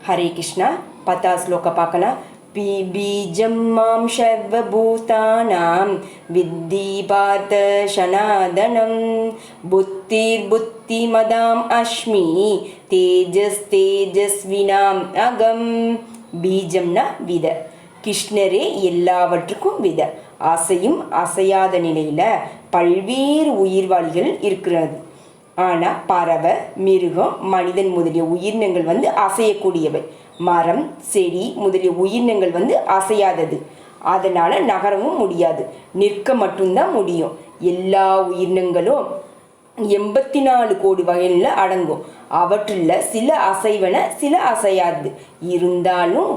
ஹரே கிருஷ்ணா. 10வது ஸ்லோகம் பார்க்கலாம். பீஜம் மாம் சர்வபூதானாம் வித்தி பார்த்த சனாதனம் புத்திமதாம் அஸ்மி தேஜஸ்வினாம் அகம். பீஜம்னா வித. கிருஷ்ணரே எல்லாவற்றுக்கும் வித. அசையும் அசையாத நிலையில பல்வேறு உயிர்வாளிகள் இருக்கிறது. ஆனால் பறவை, மிருகம், மனிதன் முதலிய உயிரினங்கள் அசையக்கூடியவை. மரம், செடி முதலிய உயிரினங்கள் அசையாதது. அதனால் நகரவும் முடியாது, நிற்க மட்டும்தான் முடியும். எல்லா உயிரினங்களும் 84 கோடி வகையில் அடங்கும். அவற்றில் சில அசைவன, சில அசையாது. இருந்தாலும்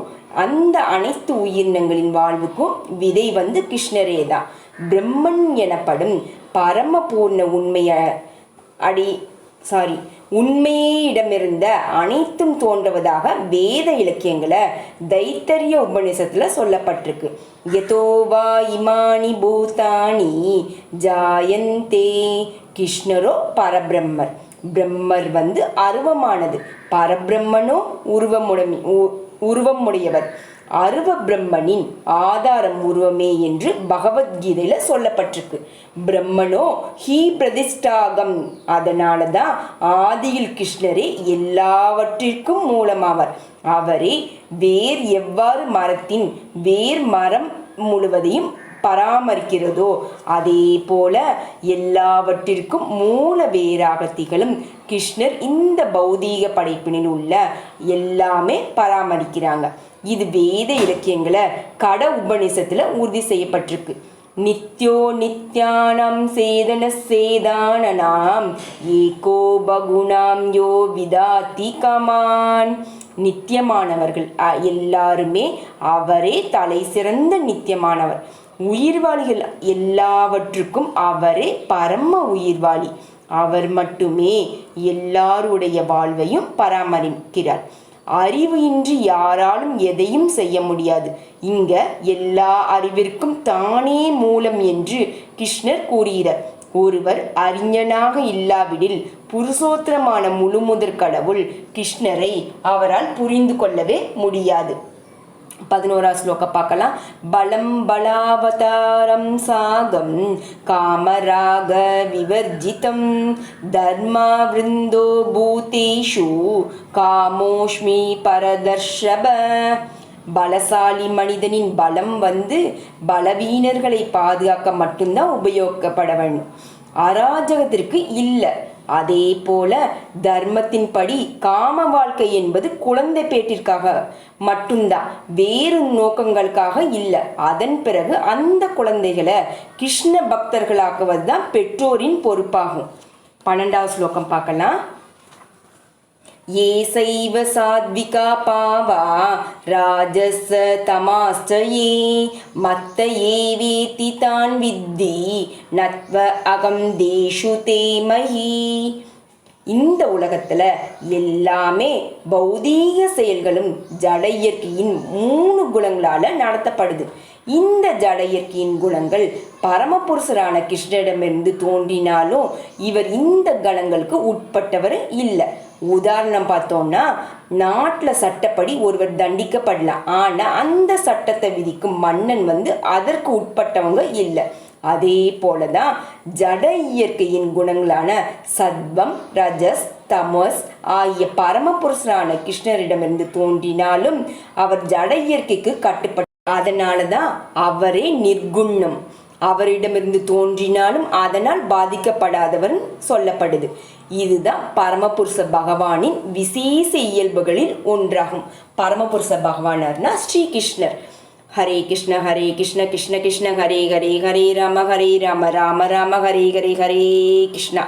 அந்த அனைத்து உயிரினங்களின் வாழ்வுக்கும் விதை கிருஷ்ணரே தான். பிரம்மன் எனப்படும் பரமபூர்ண உண்மையிடமிருந்த அனைத்தும் தோன்றுவதாக வேத இலக்கியங்களை தைத்தரிய உபநிஷத்தில் சொல்லப்பட்டிருக்கு. யதோவா இமானி பூதானி ஜாயந்தே. கிருஷ்ணரோ பரபிரம்மர். பிரம்மர் அருவமானது, பரபிரம்மனோ உருவமுடையவர். அருவ பிரம்மனின் ஆதாரம் உருவமே என்று பகவத்கீதையில சொல்லப்பட்டிருக்கு. பிரம்மனோ ஹி பிரதிஷ்டாகம். அதனால தான் ஆதியில் கிருஷ்ணரே எல்லாவற்றிற்கும் மூலமாவர். அவரே வேர் எவ்வாறு மரத்தின் வேர் மரம் முழுவதையும் பராமரிக்கிறதோ அதே போல எல்லாவற்றிற்கும் மூல வேறாக திகழும் கிருஷ்ணர் இந்த பௌதீக படைப்பினில் உள்ள எல்லாமே பராமரிக்கிறாங்க. இது வேத இலக்கியங்களை கட உபநிஷத்துல உறுதி செய்யப்பட்டிருக்கு. நித்யோ நித்யானம் சேதன சேதானனாம் ஏகோ பகுணாம் யோ விதாதி கமான். நித்தியமானவர்கள் எல்லாருமே அவரே தலை சிறந்த நித்தியமானவர். உயிர்வாளிகள் எல்லாவற்றுக்கும் அவரே பரம உயிர்வாளி. அவர் மட்டுமே எல்லாருடைய வாழ்வையும் பராமரிக்கிறார். அறிவு இன்றி யாராலும் எதையும் செய்ய முடியாது. இங்க எல்லா அறிவிற்கும் தானே மூலம் என்று கிருஷ்ணர் கூறுகிறார். ஒருவர் அறிஞனாக இல்லாவிடில் புருஷோத்தரமான முழுமுதற் கடவுள் கிருஷ்ணரை அவரால் புரிந்து கொள்ளவே முடியாது. 11வது ஸ்லோகம் பார்க்கலாம். பலம் பலாவதாரம் சாகம் காமராக விவர்ஜிதம் தர்மா விருந்தோ பூதேஷு காமோஷ்மி பரதர்ஷப. பலசாலி மனிதனின் பலம் பலவீனர்களை பாதுகாக்க மட்டும்தான் உபயோகப்பட வேண்டும், அராஜகத்திற்கு இல்லை. அதே போல தர்மத்தின்படி காம வாழ்க்கை என்பது குழந்தை பேட்டிற்காக மட்டும்தான், வேறு நோக்கங்களுக்காக இல்லை. அதன் பிறகு அந்த குழந்தைகளை கிருஷ்ண பக்தர்களாக்குவது தான் பெற்றோரின் பொறுப்பாகும். 12வது ஸ்லோகம் பார்க்கலாம். ये सैव सात्विका पावा राजस तमाश्च ये मत्त एवेति तान् विद्धि नत्व अகம் தேஷு தே மஹி. இந்த உலகத்துல எல்லாமே பௌதீக செயல்களும் ஜட இயற்கையின் 3 குணங்களால நடத்தப்படுது. இந்த ஜட இயற்கையின் குணங்கள் பரமபுருஷரான கிருஷ்ணரிடமிருந்து தோன்றினாலும் இவர் இந்த கணங்களுக்கு உட்பட்டவர் இல்லை. உதாரணம் பார்த்தோம்னா, நாட்டில் சட்டப்படி ஒருவர் தண்டிக்கப்படலாம், ஆனால் அந்த சட்டத்தை விதிக்கும் மன்னன் அதற்கு உட்பட்டவங்க இல்லை. அதே போலதான் ஜட இயற்கையின் குணங்களான சத்வம், ரஜஸ், தமஸ் ஆகிய பரமபுருஷரான கிருஷ்ணரிடமிருந்து தோன்றினாலும் அவர் ஜட இயற்கைக்கு கட்டுப்பட்ட. அதனாலதான் அவரே நிர்குணம். அவரிடமிருந்து தோன்றினாலும் அதனால் பாதிக்கப்படாதவர் சொல்லப்படுது. இதுதான் பரமபுருஷ பகவானின் விசேஷ இயல்புகளில் ஒன்றாகும். பரமபுருஷ பகவானர்னா ஸ்ரீ கிருஷ்ணர். ஹரே கிருஷ்ண கிருஷ்ண கிருஷ்ண ஹரே ஹரே, ஹரே ராம ராம ராம ஹரே ஹரே, ஹரே கிருஷ்ணா.